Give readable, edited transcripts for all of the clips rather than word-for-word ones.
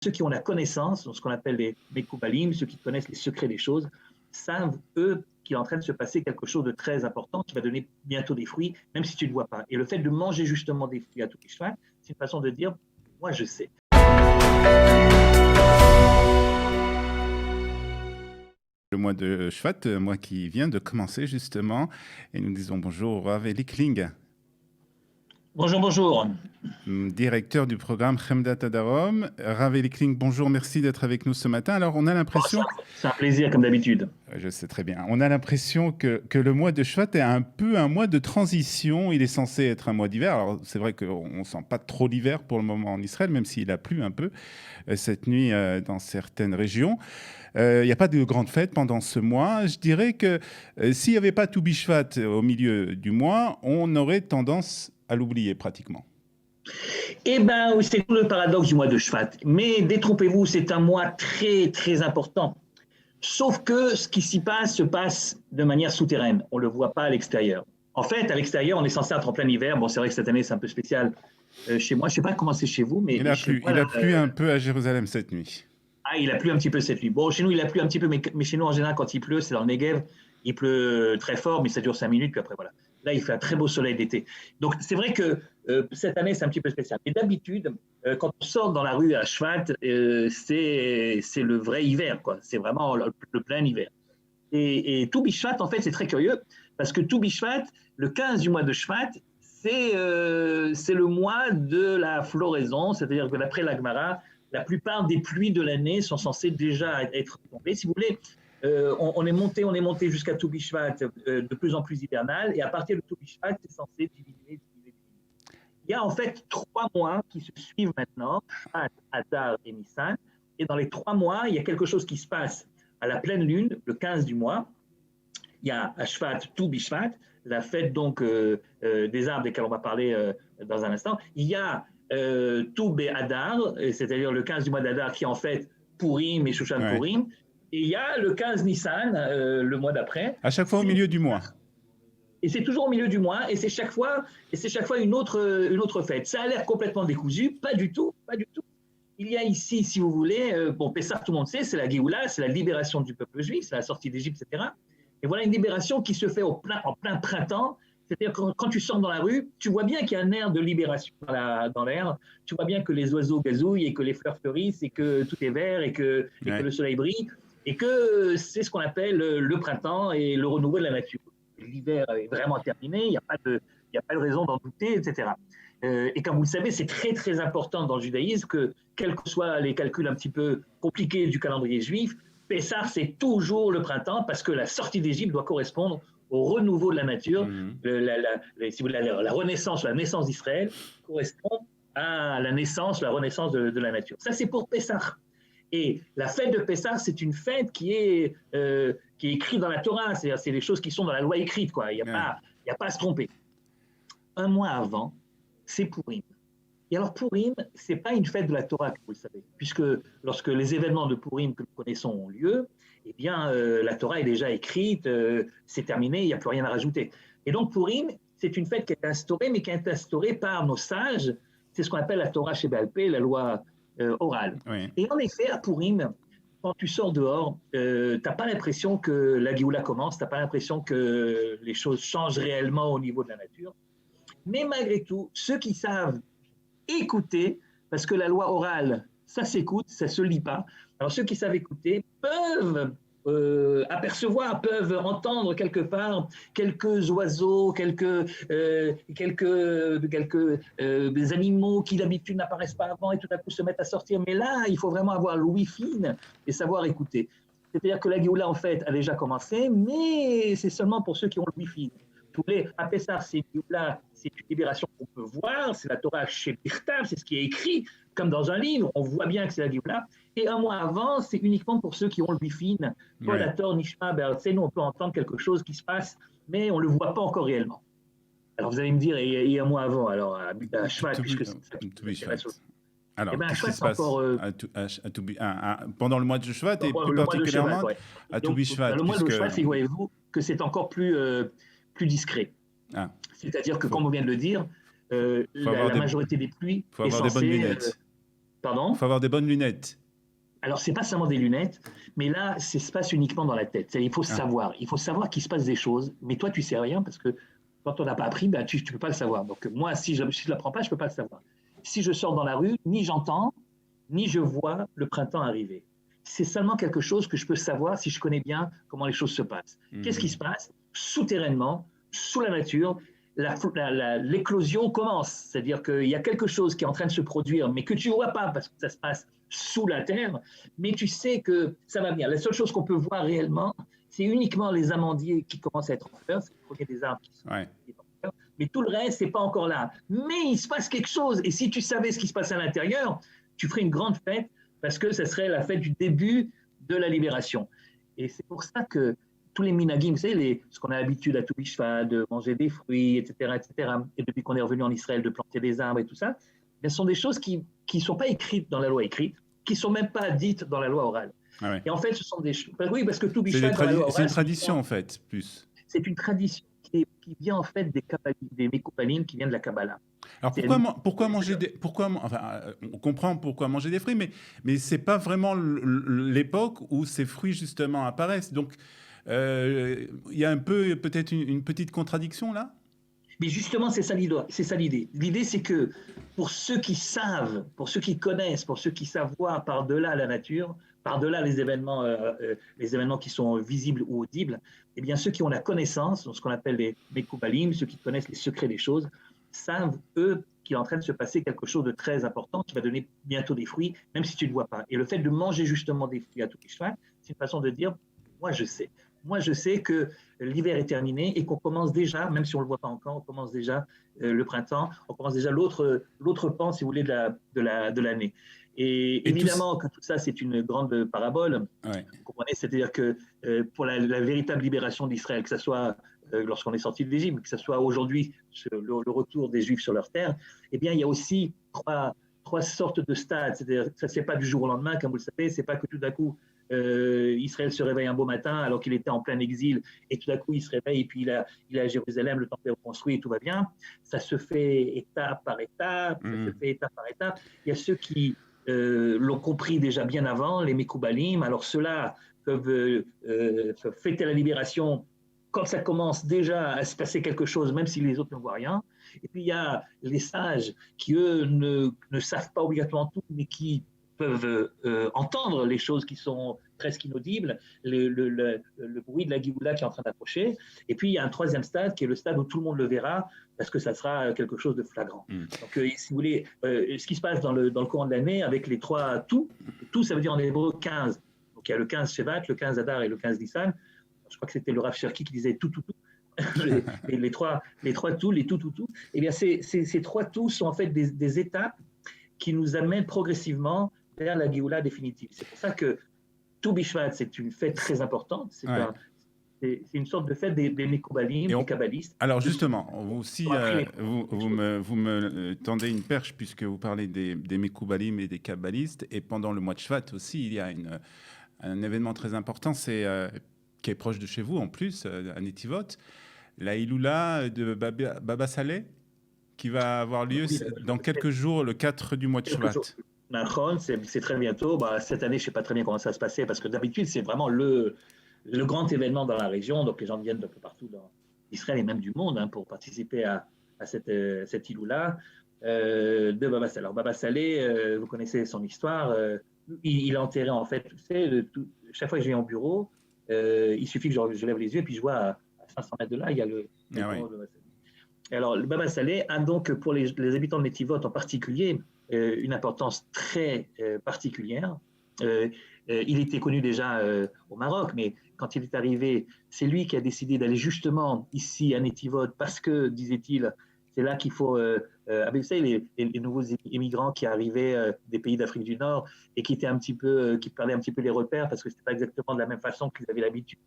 ceux qui ont la connaissance, ce qu'on appelle les Mekoubalim, ceux qui connaissent les secrets des choses, savent, eux, qu'il est en train de se passer quelque chose de très important qui va donner bientôt des fruits, même si tu ne le vois pas. Et le fait de manger justement des fruits à tout Ishvat, c'est une façon de dire, moi je sais. Le mois de Shvat, mois qui vient de commencer justement, et nous disons bonjour au Rav Eli Kling, Bonjour, bonjour. directeur du programme Chemdat Adarom. Rav Eli Kling, bonjour, merci d'être avec nous ce matin. Alors on a l'impression, C'est un plaisir comme d'habitude. je sais très bien, on a l'impression que le mois de Shvat est un peu un mois de transition. Il est censé être un mois d'hiver. Alors c'est vrai qu'on ne sent pas trop l'hiver pour le moment en Israël, même s'il a plu un peu cette nuit dans certaines régions. Il n'y a pas de grande fête pendant ce mois. Je dirais que s'il n'y avait pas Tou Bishvat au milieu du mois, on aurait tendance à l'oublier pratiquement. Eh bien, c'est tout le paradoxe du mois de Shvat. Mais détrompez-vous, c'est un mois très, très important. Sauf que ce qui s'y passe se passe de manière souterraine. On ne le voit pas à l'extérieur. En fait, à l'extérieur, on est censé être en plein hiver. Bon, c'est vrai que cette année, c'est un peu spécial chez moi. Je ne sais pas comment c'est chez vous, mais chez moi, Il a plu un peu à Jérusalem cette nuit. Ah, il a plu un petit peu cette nuit. Bon, chez nous, il a plu un petit peu, mais chez nous, en général, quand il pleut, c'est dans le Negev. Il pleut très fort, mais ça dure 5 minutes, puis après, voilà. Là, il fait un très beau soleil d'été. Donc, c'est vrai que cette année, c'est un petit peu spécial. Et d'habitude, quand on sort dans la rue à Shvat, c'est le vrai hiver, quoi. C'est vraiment le plein hiver. Et Tou Bishvat, en fait, c'est très curieux, parce que Tou Bishvat, le 15 du mois de Shvat, c'est le mois de la floraison, c'est-à-dire que d'après la Gemara, la plupart des pluies de l'année sont censées déjà être tombées. Si vous voulez, on est monté jusqu'à Tou Bishvat de plus en plus hivernal, et à partir de Tou Bishvat, c'est censé diminuer. Il y a en fait 3 mois qui se suivent maintenant, Shvat, Adar et Nissan, et dans les 3 mois, il y a quelque chose qui se passe à la pleine lune, le 15 du mois. Il y a Shvat, Tou Bishvat, la fête donc des arbres desquels on va parler dans un instant. Il y a Tou Be'adar, c'est-à-dire le 15 du mois d'Adar, qui est en fait Purim et Shushan Purim. Et il y a le 15 Nissan, le mois d'après. À chaque fois au milieu du mois. Et c'est toujours au milieu du mois, et c'est chaque fois une autre fête. Ça a l'air complètement décousu, pas du tout, pas du tout. Il y a ici, si vous voulez, bon, Pessah, tout le monde sait, c'est la Géoula, c'est la libération du peuple juif, c'est la sortie d'Égypte, etc. Et voilà une libération qui se fait en plein printemps. C'est-à-dire que quand tu sors dans la rue, tu vois bien qu'il y a un air de libération dans l'air. Tu vois bien que les oiseaux gazouillent et que les fleurs fleurissent et que tout est vert et que le soleil brille et que c'est ce qu'on appelle le printemps et le renouveau de la nature. L'hiver est vraiment terminé, il n'y a pas de raison d'en douter, etc. Et comme vous le savez, c'est très très important dans le judaïsme que, quels que soient les calculs un petit peu compliqués du calendrier juif, Pessah, c'est toujours le printemps parce que la sortie d'Égypte doit correspondre au renouveau de la nature. Si vous voulez, la renaissance, la naissance d'Israël correspond à la naissance, la renaissance de la nature. Ça, c'est pour Pessah. Et la fête de Pessah, c'est une fête qui est écrite dans la Torah, c'est-à-dire c'est les choses qui sont dans la loi écrite, quoi. Il n'y a pas à se tromper. Un mois avant, c'est Purim. Et alors Purim, ce n'est pas une fête de la Torah, vous le savez, puisque lorsque les événements de Purim que nous connaissons ont lieu, eh bien, la Torah est déjà écrite, c'est terminé, il n'y a plus rien à rajouter. Et donc Purim, c'est une fête qui est instaurée, mais qui est instaurée par nos sages, c'est ce qu'on appelle la Torah Sheba'al Peh, la loi orale. Oui. Et en effet, à Purim, quand tu sors dehors, tu n'as pas l'impression que la Géoula commence, tu n'as pas l'impression que les choses changent réellement au niveau de la nature. Mais malgré tout, ceux qui savent écouter, parce que la loi orale, ça s'écoute, ça ne se lit pas. Alors ceux qui savent écouter peuvent apercevoir, peuvent entendre quelque part quelques oiseaux, quelques animaux qui d'habitude n'apparaissent pas avant et tout à coup se mettent à sortir. Mais là, il faut vraiment avoir l'ouïe fine et savoir écouter. C'est-à-dire que la Géoula, en fait, a déjà commencé, mais c'est seulement pour ceux qui ont l'ouïe fine. À Pessah, c'est une libération qu'on peut voir, c'est la Torah chez Birtav, c'est ce qui est écrit, comme dans un livre, on voit bien que c'est la Géoula. Et un mois avant, c'est uniquement pour ceux qui ont le bifine. Polator, Nishma, nous, on peut entendre quelque chose qui se passe, mais on ne le voit pas encore réellement. Alors vous allez me dire, et un mois avant, alors à Shvat, puisque c'est ça qui alors, qu'est-ce qui se passe pendant le mois de Shvat et plus particulièrement à Tou Bishvat? Le mois de Shvat, figurez-vous que c'est encore plus discret. C'est-à-dire que, comme on vient de le dire, la majorité des pluies est censée... Pardon? Il faut avoir des bonnes lunettes. Alors, c'est pas seulement des lunettes, mais là, ça se passe uniquement dans la tête. Il faut Ah, savoir qu'il se passe des choses, mais toi, tu sais rien parce que quand on n'a pas appris, ben, tu ne peux pas le savoir. Donc, moi, si je ne l'apprends pas, je ne peux pas le savoir. Si je sors dans la rue, ni j'entends, ni je vois le printemps arriver. C'est seulement quelque chose que je peux savoir si je connais bien comment les choses se passent. Qu'est-ce qui se passe? Souterrainement, sous la nature, l'éclosion commence. C'est-à-dire qu'il y a quelque chose qui est en train de se produire, mais que tu ne vois pas parce que ça se passe sous la terre, mais tu sais que ça va venir. La seule chose qu'on peut voir réellement, c'est uniquement les amandiers qui commencent à être en fleurs, c'est le premier des arbres qui sont ouais. en fleurs, mais tout le reste, c'est pas encore là. Mais il se passe quelque chose, et si tu savais ce qui se passe à l'intérieur, tu ferais une grande fête, parce que ce serait la fête du début de la libération. Et c'est pour ça que tous les minagim, vous savez, ce qu'on a l'habitude à Toubishvat, de manger des fruits, etc., etc., et depuis qu'on est revenu en Israël, de planter des arbres et tout ça, ce sont des choses qui ne sont pas écrites dans la loi écrite, qui ne sont même pas dites dans la loi orale. Ah ouais. Et en fait, ce sont des choses. Oui, parce que Toubishvat, dans la loi orale. C'est une tradition, en fait, plus. C'est une tradition qui vient en fait des Mekoupalim, qui vient de la Kabbalah. Alors pourquoi manger des enfin on comprend pourquoi manger des fruits, mais c'est pas vraiment l'époque où ces fruits justement apparaissent. Donc il y a un peu peut-être une petite contradiction là. Mais justement, c'est ça l'idée. L'idée, c'est que pour ceux qui savent, pour ceux qui connaissent, pour ceux qui savent voir par-delà la nature, par-delà les événements qui sont visibles ou audibles, eh bien, ceux qui ont la connaissance, ce qu'on appelle les Mekoubalim, ceux qui connaissent les secrets des choses, savent, eux, qu'il est en train de se passer quelque chose de très important qui va donner bientôt des fruits, même si tu ne le vois pas. Et le fait de manger justement des fruits à tout Ishvat, c'est une façon de dire, moi je sais. Moi, je sais que l'hiver est terminé et qu'on commence déjà, même si on ne le voit pas encore, on commence déjà le printemps, on commence déjà l'autre pan, si vous voulez, de l'année. Et évidemment que tout ça, c'est une grande parabole. Ouais. Vous comprenez? C'est-à-dire que pour la véritable libération d'Israël, que ce soit lorsqu'on est sorti de l'Égypte, que ce soit aujourd'hui le retour des Juifs sur leur terre, eh bien, il y a aussi trois sortes de stades. C'est-à-dire que ça ne se fait pas du jour au lendemain, comme vous le savez, c'est pas que tout d'un coup, Israël se réveille un beau matin alors qu'il était en plein exil et tout d'un coup il se réveille et puis il est à Jérusalem, le temple est reconstruit et tout va bien. Ça se fait étape par étape, Il y a ceux qui l'ont compris déjà bien avant, les Mekoubalim. Alors ceux-là peuvent fêter la libération quand ça commence déjà à se passer quelque chose, même si les autres ne voient rien. Et puis il y a les sages qui, eux, ne savent pas obligatoirement tout, mais qui peuvent entendre les choses qui sont presque inaudibles, le bruit de la Géoula qui est en train d'approcher. Et puis, il y a un troisième stade qui est le stade où tout le monde le verra parce que ça sera quelque chose de flagrant. Donc, si vous voulez, ce qui se passe dans le courant de l'année avec les trois tout, ça veut dire en hébreu 15. Donc, il y a le 15 Shevat, le 15 Adar et le 15 Nissan. Je crois que c'était le Rav Cherki qui disait tout. les trois tout, les tout. Eh bien, ces trois tout sont en fait des étapes qui nous amènent progressivement vers la Géoula définitive. C'est pour ça que Tou Bishvat, c'est une fête très importante. C'est une sorte de fête des Mekoubalim, des kabbalistes. Alors justement, vous aussi, vous me tendez une perche puisque vous parlez des Mekoubalim et des kabbalistes. Et pendant le mois de Shvat aussi, il y a un événement très important, qui est proche de chez vous en plus, à Netivot, la Iloula de Baba Saleh, qui va avoir lieu dans quelques jours, le 4 du mois de Shvat. C'est très bientôt. Cette année, je ne sais pas très bien comment ça va se passer, parce que d'habitude, c'est vraiment le grand événement dans la région. Donc, les gens viennent d'un peu partout dans Israël et même du monde pour participer à cette Iloula de Baba Saleh. Alors, Baba Saleh, vous connaissez son histoire. Il est enterré, en fait, chaque fois que je viens au bureau, il suffit que je lève les yeux et puis je vois à 500 mètres de là, il y a le Alors, le Baba Saleh a donc, pour les habitants de Netivot en particulier, une importance très particulière. Il était connu déjà au Maroc, mais quand il est arrivé, c'est lui qui a décidé d'aller justement ici à Netivot parce que, disait-il, c'est là qu'il faut... vous savez, les nouveaux immigrants qui arrivaient des pays d'Afrique du Nord et qui perdaient un petit peu les repères parce que ce n'était pas exactement de la même façon qu'ils avaient l'habitude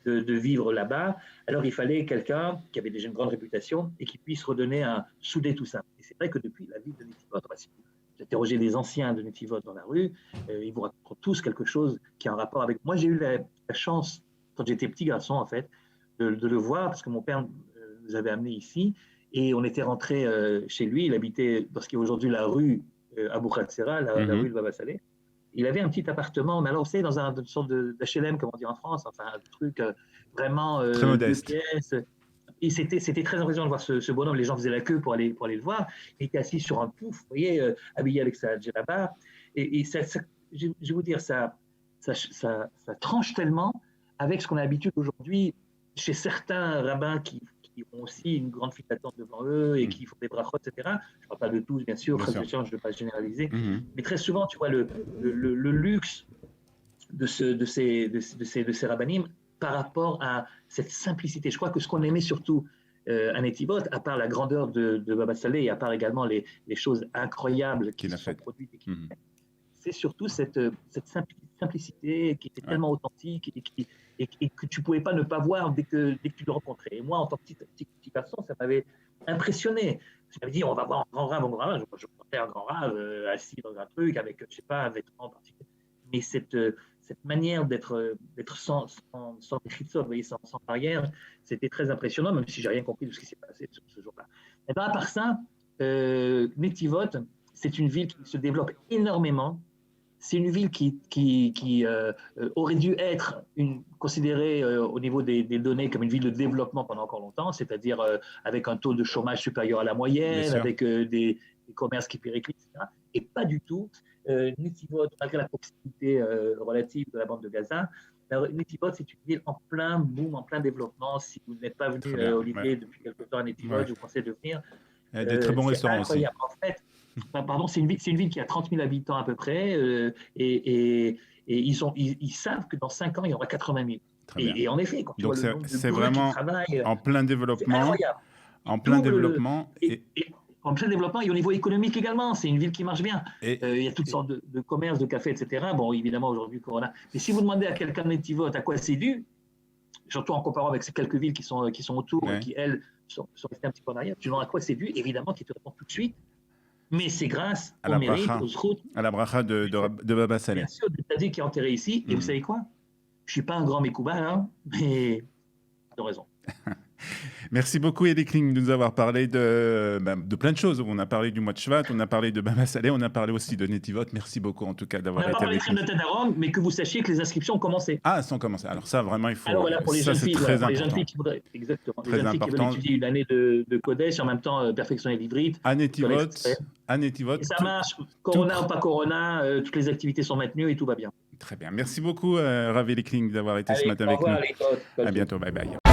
de vivre là-bas. Alors, il fallait quelqu'un qui avait déjà une grande réputation et qui puisse souder tout ça. Et c'est vrai que depuis la ville de Netivot, si vous interrogez les anciens de Netivot dans la rue, ils vous racontent tous quelque chose qui a un rapport avec... Moi, j'ai eu la chance, quand j'étais petit garçon, en fait, de le voir parce que mon père nous avait amenés ici et on était rentré chez lui. Il habitait dans ce qui est aujourd'hui la rue à Boukhazera, la Mhm. rue de Baba Saleh. Il avait un petit appartement, mais alors, vous savez, dans une sorte d'HLM, comme on dit en France, enfin, un truc vraiment Très 2 modeste. pièces. Et c'était très impressionnant de voir ce bonhomme. Les gens faisaient la queue pour aller le voir. Il était assis sur un pouf, vous voyez, habillé avec sa djellaba. Et je vais vous dire, ça tranche tellement avec ce qu'on a l'habitude aujourd'hui chez certains rabbins qui ont aussi une grande file d'attente devant eux et Mhm. qui font des brachot, etc. Je ne parle pas de tous, bien sûr, Bien sûr. je ne veux pas généraliser, Mhm. mais très souvent, tu vois, le luxe de ces rabbinim par rapport à cette simplicité. Je crois que ce qu'on aimait surtout à Netivot, à part la grandeur de Baba Saleh et à part également les choses incroyables qui Qu'il se a sont fait. produites et qui Mhm. c'est surtout cette simplicité qui était Ouais. tellement authentique et que tu ne pouvais pas ne pas voir dès que tu le rencontrais. Et moi, en tant que petit garçon, ça m'avait impressionné. Je m'avais dit, on va voir un grand rave. Je portais un grand rave assis dans un truc avec, je ne sais pas, un vêtement en particulier. Mais cette manière d'être sans vous voyez, sans barrière, c'était très impressionnant, même si j'ai rien compris de ce qui s'est passé ce jour-là. Et bien, à part ça, Netivot, c'est une ville qui se développe énormément. C'est une ville qui aurait dû être considérée au niveau des données comme une ville de développement pendant encore longtemps, c'est-à-dire avec un taux de chômage supérieur à la Bien moyenne, sûr. avec des commerces qui périclitent, etc. Et pas du tout. Netivot, malgré la proximité relative de la bande de Gaza, Netivot, c'est une ville en plein boom, en plein développement. Si vous n'êtes pas Très venu, bien. Ouais. Olivier, depuis quelque temps à Netivot, Ouais. je vous conseille de venir. Il y a des très bons C'est restaurants aussi. incroyable. En fait, pardon, c'est une ville qui a 30 000 habitants à peu près, et ils savent que dans 5 ans, il y aura 80 000. Très bien. Et en effet, quand tu Donc vois le nombre de c'est brutes qui vraiment travaillent, en plein c'est développement, incroyable. Ils en plein doublent développement et en plein développement et au niveau économique également. C'est une ville qui marche bien. et, Il y a toutes sortes de commerces, de cafés, etc. Bon, évidemment, aujourd'hui, Corona. Mais si vous demandez à quelqu'un de Netivot à quoi c'est dû, surtout en comparant avec ces quelques villes qui sont autour et ouais, qui, elles, sont restées un petit peu en arrière, tu demandes à quoi c'est dû, évidemment, qu'ils te répondent tout de suite. Mais c'est grâce à au la mérite, bracha, aux routes, à la bracha de Baba bien Saleh. sûr, du Tzadik qui est enterré ici. Et vous Mhm. savez quoi? Je ne suis pas un grand Mekouba, hein, mais ils ont raison. Merci beaucoup, Eric Ling, de nous avoir parlé de plein de choses. On a parlé du mois de Shvat, on a parlé de Baba Saleh, on a parlé aussi de Netivot. Merci beaucoup, en tout cas, On d'avoir n'a pas été parlé de avec crème nous. de tête d'Aaron, mais que vous sachiez que les inscriptions ont commencé. Ah, sans commencer. Alors ça, vraiment, il Alors faut... voilà, pour les Ça, jeunes c'est filles, voilà, très pour les jeunes filles important. qui voudraient, exactement, les Très jeunes filles qui veulent important. étudier une année de Kodesh et en même temps perfectionner l'ivrite, À école Netivot, exprès. à Netivot, Et ça marche, tout... Corona ou pas Corona, toutes les activités sont maintenues et tout va bien. Très bien. Merci beaucoup, Rav Eric Ling, d'avoir été ce Allez, matin au avec nous. revoir les potes. À bientôt. Bye bye.